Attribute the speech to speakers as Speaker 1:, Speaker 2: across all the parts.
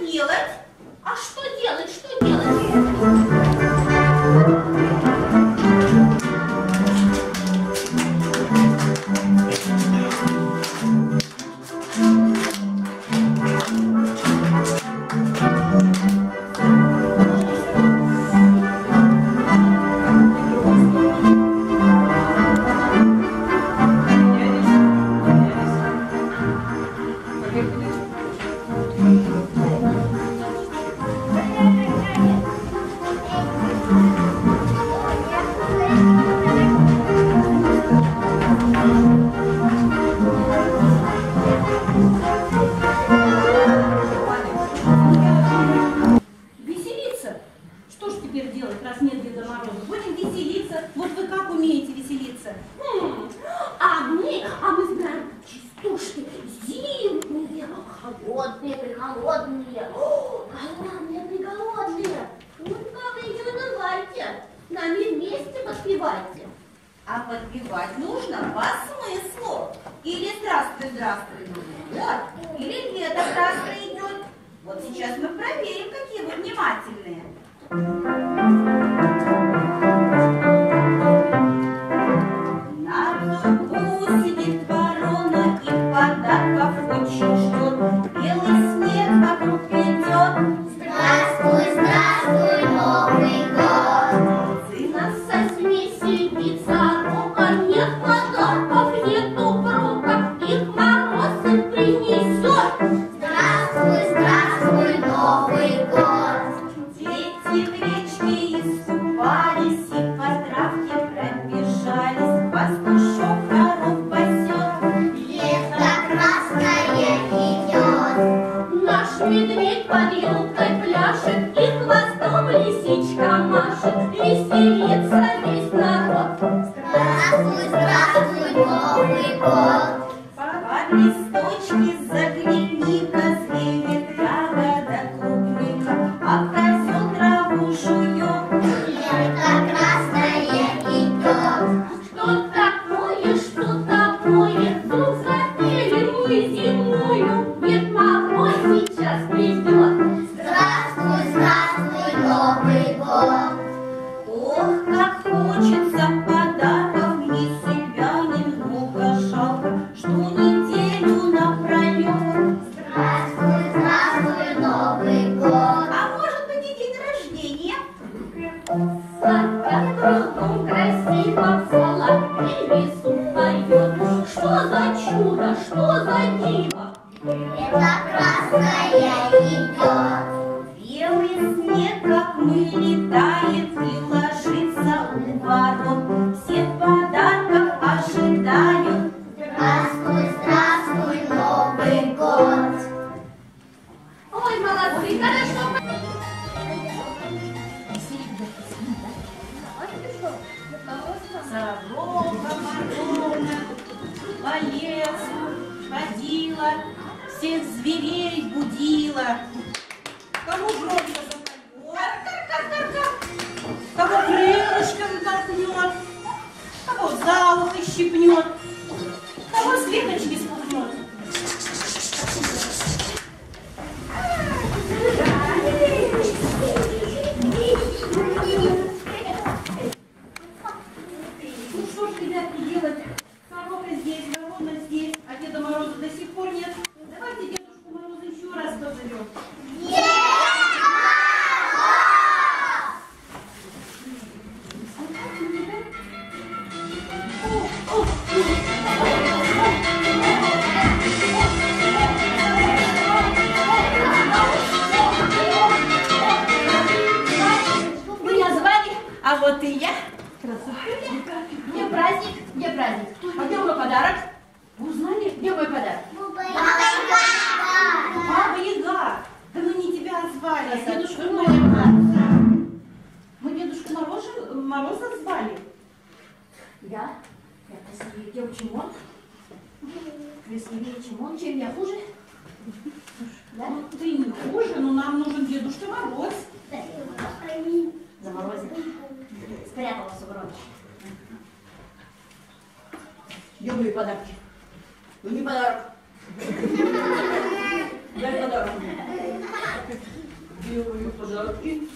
Speaker 1: делать? А что делать? Что делать? А подпевать нужно по смыслу. Или здравствуй, здравствуй, вот. Или лето здравствуй идет. Вот сейчас мы проверим, какие вы внимательные. На дубу сидит ворона и подарков очень ждет. Белый снег вокруг идет.
Speaker 2: Здравствуй, здравствуй, Новый год.
Speaker 1: Сына со смеси сидит сорока, нет подарков, нету прука, их мороз и принесет.
Speaker 2: Здравствуй, здравствуй, Новый год.
Speaker 1: Дети в речке искупались и по травке пробежались, пастушок коров пасет.
Speaker 2: Лето красное идет.
Speaker 1: Наш медведь под елкой пляшет и хвостом лисичка машет, веселится весь народ.
Speaker 2: Здравствуй, здравствуй, Новый год.
Speaker 1: Под листочки загляни-ка, зреет ягода клубника, а козел траву жует.
Speaker 2: Лето красное идет.
Speaker 1: Что такое, вдруг запели мы зимою, Дед Мороз сейчас придет.
Speaker 2: Здравствуй, здравствуй, Новый год.
Speaker 1: Ох, как хочется подарков, мне себя немного жалко, что неделю напролет.
Speaker 2: Здравствуй, здравствуй, Новый год.
Speaker 1: А может быть и день рождения?
Speaker 2: Сад кругом красиво, соловей весну поет.
Speaker 1: Что за чудо, что за диво?
Speaker 2: Лето красное идет.
Speaker 1: Белый снег, как мы, летает и ложится у ворот. Все в подарках ожидают.
Speaker 2: Здравствуй, здравствуй, Новый год.
Speaker 1: Ой, молодцы, хорошо. Сорока ворона по лесу ходила, всех зверей будила. Кому громко запоет, кого крылышком толкнет, кого за ухо щипнет, кого с веточки спугнет. Ну что ж, ребятки, делать? Сорока здесь, ворона здесь, а Деда Мороза до сих пор нет. Давайте Дедушку Мороза еще раз позовем. Вы я звали, а вот и я. Где праздник? Где праздник? А где мой подарок? Вы узнали, где мой подарок? Баба Яга. Да мы не тебя звали, а Дедушку Мороза. Мы Дедушку Мороза звали. Я красивее тем, чем он. Красивее, чем он. Чем я хуже? Да? Ну, ты не хуже, но нам нужен Дедушка Мороз. Заморозил. Спрятался в рот. Где мои подарки? Ну не подарок. Дай подарок.
Speaker 3: делаю подарки.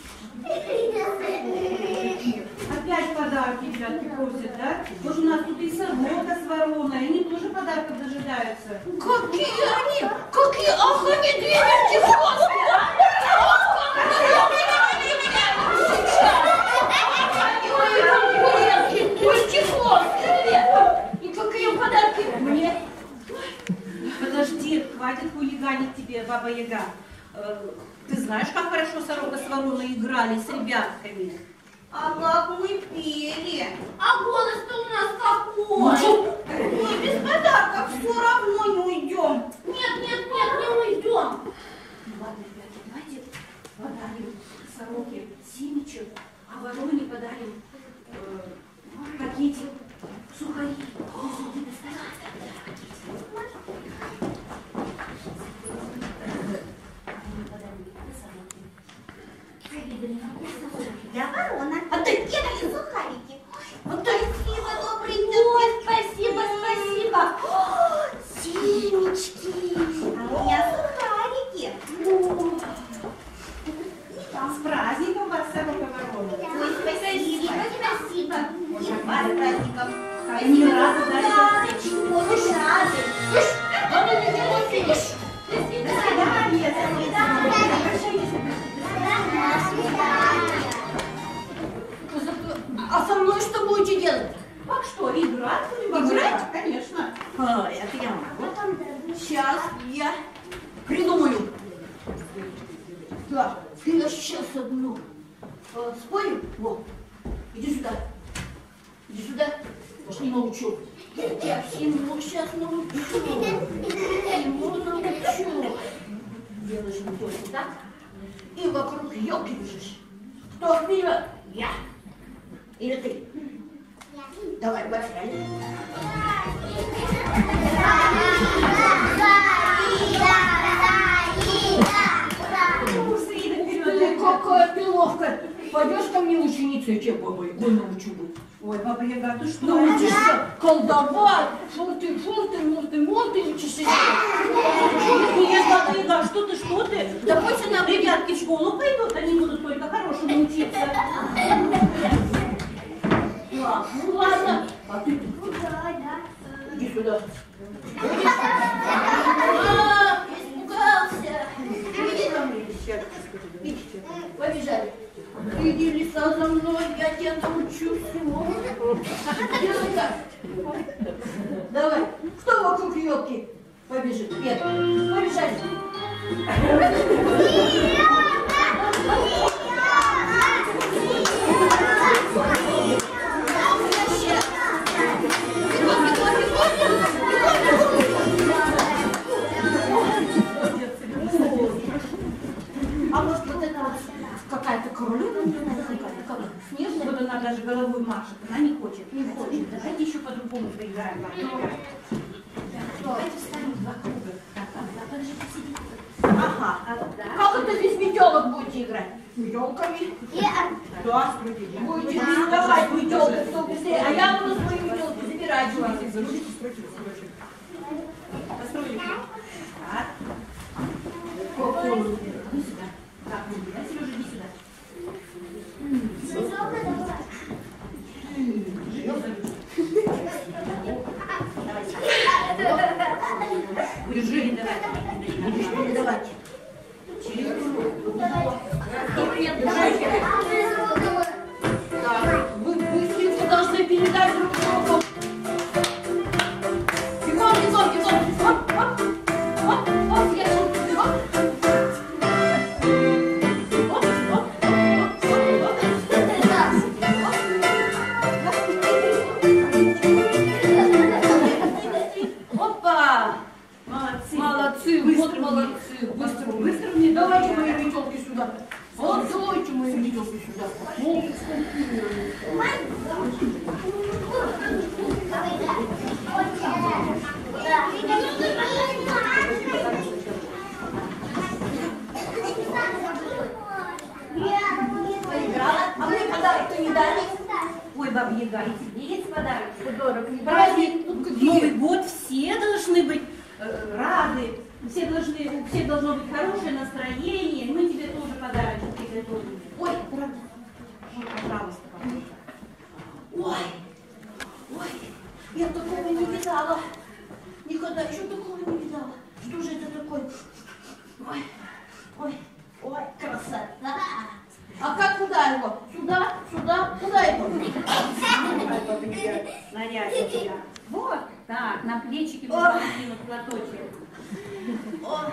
Speaker 1: Опять подарки ребятки просят, да? Вот у нас тут и сорока с вороной, они тоже подарков дожидаются.
Speaker 3: Какие они? Какие? Ах, они две вертихвостки! И какие подарки мне?
Speaker 1: Подожди, хватит хулиганить тебе, Баба Яга. Ты знаешь, как хорошо сорока с вороной играли с ребятками?
Speaker 2: А как мы пели?
Speaker 3: А голос-то у нас какой?
Speaker 2: Мы без подарков все равно не уйдем.
Speaker 3: Нет, не уйдем.
Speaker 1: Ну ладно, ребята, давайте подарим сороке семечек, а вороне подарим пакетик сухари.
Speaker 2: Для ворона. А ты кидали сухарики.
Speaker 3: Вот
Speaker 2: Спасибо, добрый день.
Speaker 3: ой, спасибо.
Speaker 2: О, семечки. А у меня сухарики.
Speaker 1: С праздником вас, сорока ворона.
Speaker 2: Ой, спасибо. И вас с праздником.
Speaker 1: Они рады дать вам
Speaker 2: Очень рады.
Speaker 3: Да ну ничего себе.
Speaker 2: До свидания. До свидания.
Speaker 3: А со мной что будете делать?
Speaker 1: Как что, играть будем?
Speaker 3: Играть?
Speaker 1: Конечно.
Speaker 3: Это я могу. Сейчас я придумаю. Да, я сейчас одну спорим. Вот, иди сюда. Иди сюда. Пошли научу. Я всему сейчас научу. Всему научу. Делаешь вот так. И вокруг елки бежишь. Кто вперед? Я. Или ты? Давай, большая. Ты какая ты ловкая. Пойдешь ко мне ученицей, я тебя бабой научу быть.
Speaker 1: Ой, Баба Яга, ты что?
Speaker 3: Научишься колдовать. Молты, учишься.
Speaker 1: Нет, Баба Яга, что ты?
Speaker 3: Да пусть она
Speaker 1: Ребятки в школу пойдут, они будут только хорошему учиться.
Speaker 3: Ну ладно. А ты иди сюда. Испугался. Иди ко мне. Иди. Побежали. Иди, лиса, за мной, я тебя научу всему. Делай так. Давай. Кто вокруг елки побежит? Первый. Побежали. А может вот это вот какая-то королева? Снежная?
Speaker 1: Вот она даже головой машет, она не хочет. Давайте еще по-другому поиграем. Давайте встанем два круга. Подождите, сидите.
Speaker 3: Ага. Как это без метелок будете играть? Метелками?
Speaker 1: Да,
Speaker 3: Будете рисовать метелки, кто быстрее. А я буду свою метелку забирать.
Speaker 1: Построили. Так. Иди сюда. Так, Сережа, иди сюда. Держи, давай.
Speaker 3: Будешь передавать. Так, вы быстренько должны передать друг другу. Бегом. Оп, я тут бегом. Опа! Молодцы, вот молодцы. Быстро мне. Давайте мои метелки сюда. Вот, давайте мои метелки сюда. Поиграла? А мне подарок-то не дали.
Speaker 1: Ой, Баба Яга, и тебе есть подарок?
Speaker 3: Подарок не
Speaker 1: Праздник,
Speaker 3: дали.
Speaker 1: Новый год, все должны быть рады, у всех должно быть хорошее настроение. Мы тебе тоже подарочек приготовили.
Speaker 3: Ой, правда.
Speaker 1: Ну, пожалуйста, пожалуйста.
Speaker 3: Ой, я такого не видала. Никогда еще такого не видала. Что же это такое? Ой, красота. А как куда его? Сюда, куда его?
Speaker 1: Нарядь у тебя. Вот, так, на плечики можно накинуть платочек.
Speaker 3: Ой,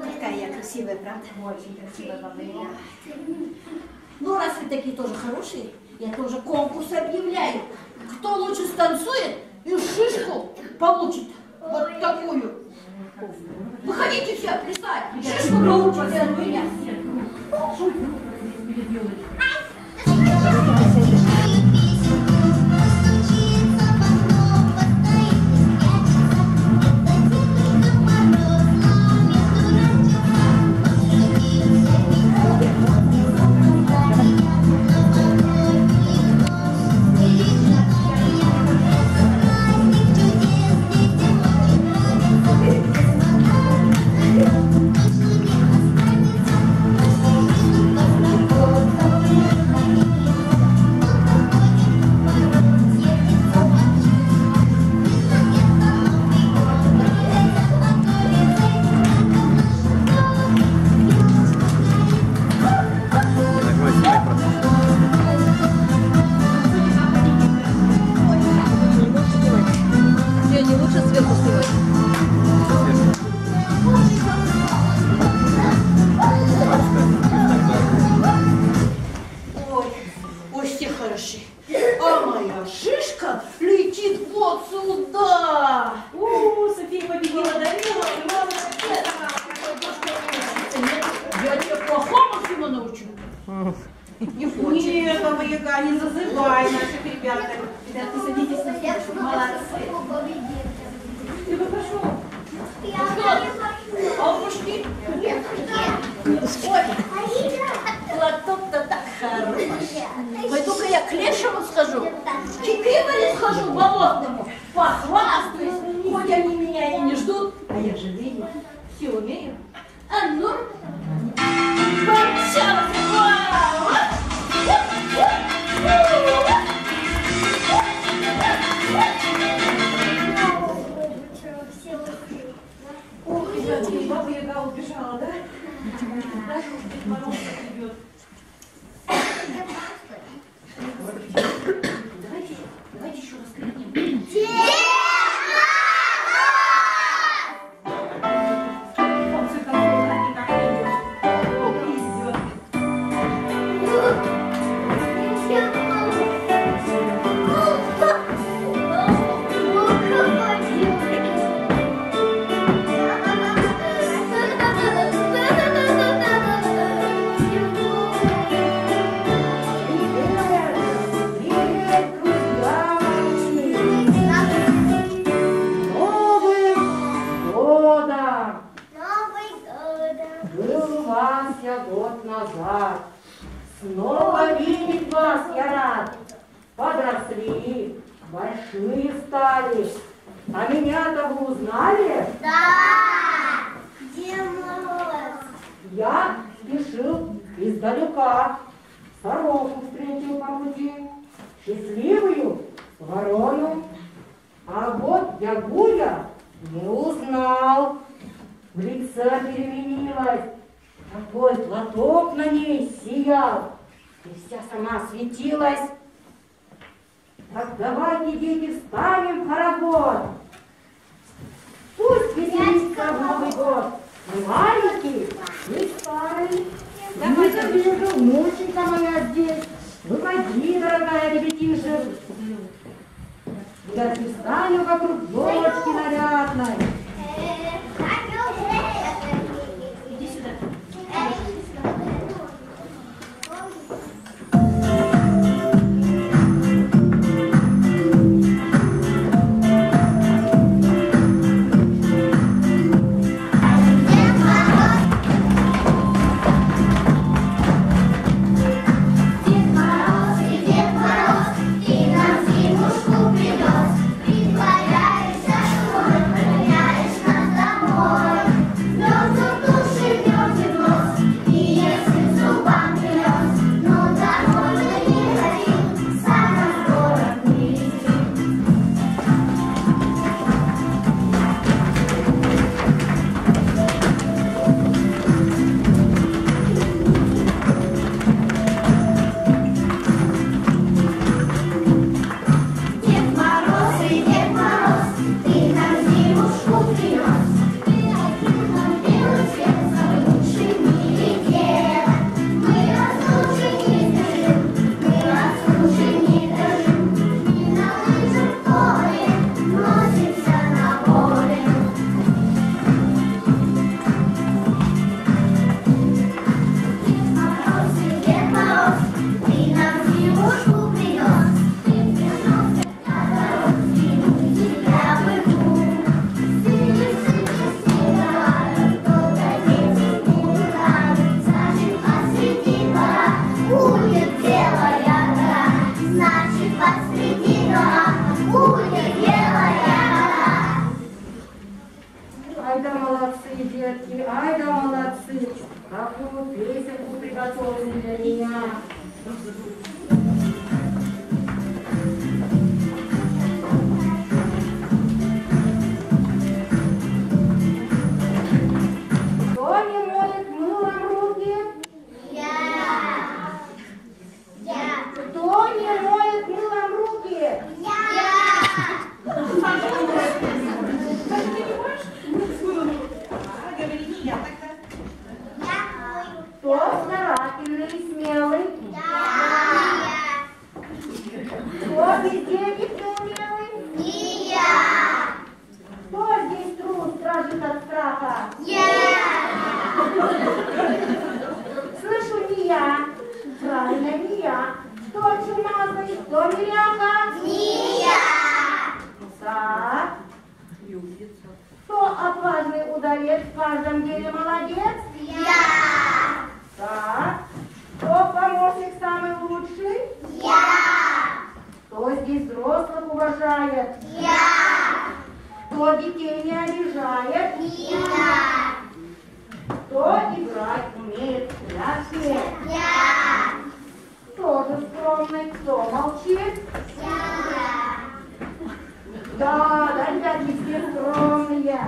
Speaker 3: какая я красивая, правда?
Speaker 1: Очень красиво вам было.
Speaker 3: Ну, раз вы такие тоже хорошие, я тоже конкурс объявляю. Кто лучше станцует и шишку получит. Вот такую. Выходите все, плясать. Шишку получите от меня.
Speaker 1: Нет, Баба Яга, не зазывай наших ребят. Ребятки, садитесь на стульчик. Молодцы. Ты бы пошел.
Speaker 3: Бабушки. Ой, платок-то так хороший. Пойду-ка я к Лешему схожу. К Кикиморе схожу, болотному. Похвастаюсь. Хоть они меня и не ждут, а я же видно, все умею. А ну, помчалась.
Speaker 1: Ох, ребятки, Баба Яга убежала, да? Даже Дед Мороз придет. Давайте еще раз крикнем.
Speaker 4: Год назад. Снова видеть вас я рад. Подросли, большие стали. А меня-то вы узнали?
Speaker 2: Да! Дед Мороз!
Speaker 4: Я спешил издалека. Сороку встретил по пути, счастливую ворону. А вот Ягуля не узнал. В лице переменилась. Такой платок на ней сиял, и вся сама светилась. Так давайте, дети, встанем в хоровод. Пусть веселится в Новый год. Мы маленькие, мы старые. Не вижу, внученька моя здесь. Выходи, дорогая ребятишек. Я встану вокруг елочки нарядной. Кто не моет мылом руки? Кто не моет мылом руки?
Speaker 1: Говори, не я тогда.
Speaker 4: Кто старательный и смелый? Кто бездельник и умелый? Кто здесь трус стражит от страха? Слышу, не я. Правильно, не я. Кто чумазый, кто неряха? Так. Кто отважный удалец, в каждом деле молодец? Так. Кто помощник самый лучший? Кто здесь взрослых уважает? Кто детей не обижает? Кто играть умеет в прятки? Кто же скромный, кто молчит? Да, ребятки, все скромные.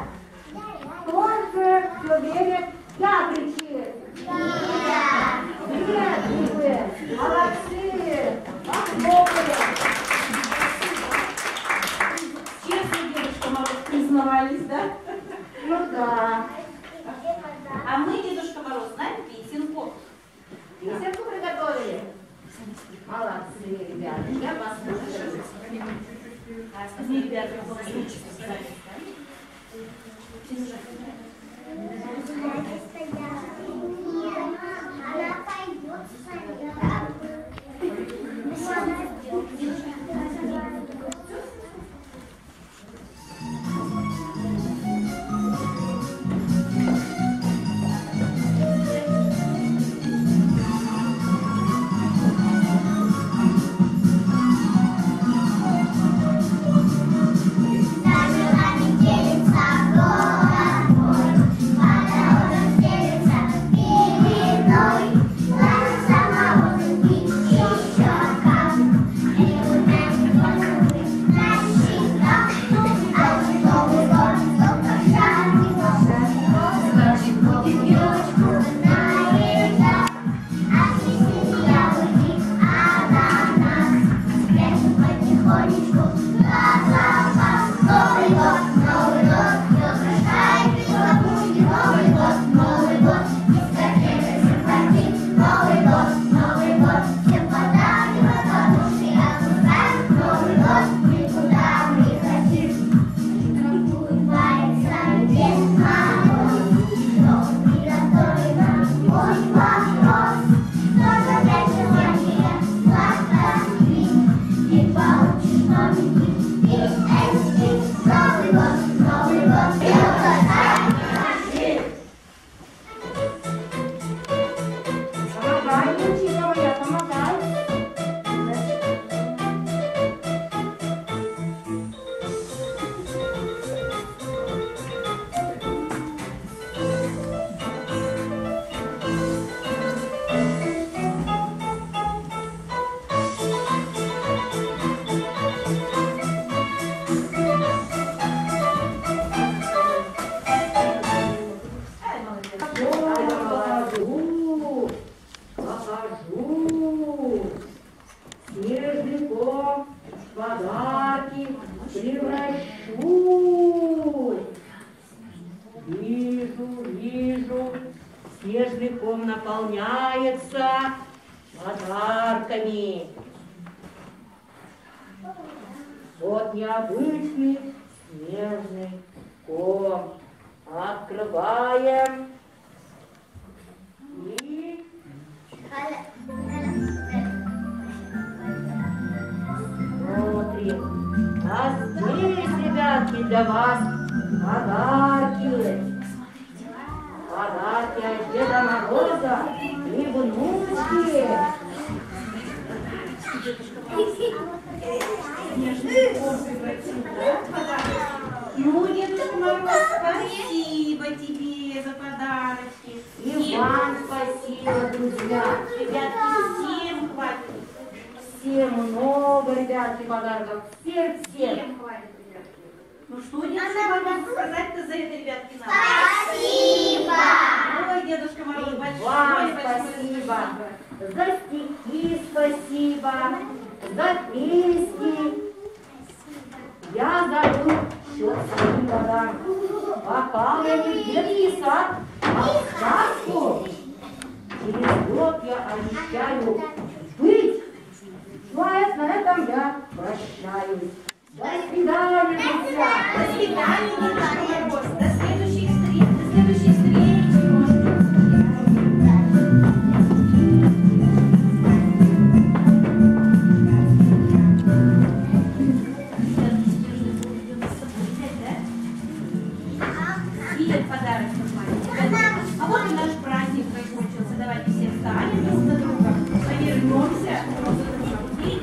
Speaker 4: Кто же все время я кричит? Нет, вы, молодцы, похлопаем.
Speaker 1: Честно, Дедушка Мороз, признавались, да?
Speaker 4: Ну да.
Speaker 1: А мы, Дедушка Мороз, знаем песенку.
Speaker 4: Песенку приготовили? Молодцы, ребята, я вас слушаю.
Speaker 1: Ребята,
Speaker 2: Она пойдет
Speaker 4: снежный наполняется подарками. Вот необычный снежный ком. Открываем. И смотрим. А здесь, ребятки, для вас подарки. Подарки от Деда Мороза и внучки.
Speaker 1: Снежный ком превратил, да, подарок? Ну, Дедушка Мороз, спасибо тебе за подарочки.
Speaker 4: И вам спасибо, друзья.
Speaker 1: Ребятки, всем хватит.
Speaker 4: всем много, ребятки, подарков. Всем.
Speaker 1: Ну что, дедушка Мороз, сказать-то за это, ребятки, надо?
Speaker 2: Спасибо!
Speaker 1: Ой, Дедушка Мороз,
Speaker 4: И
Speaker 1: большое
Speaker 4: вам спасибо. За стихи спасибо. За песни. Я забыл счет своим годам. Пока я не в детский сад, а в сказку. Через год я обещаю быть. Ну а на этом я прощаюсь. До свидания, друзья.
Speaker 1: До свидания, Дедушка Мороз. До следующей встречи. Видят подарок а вот и наш праздник закончился. Давайте все встанем друг на друга, повернемся друг на друга. И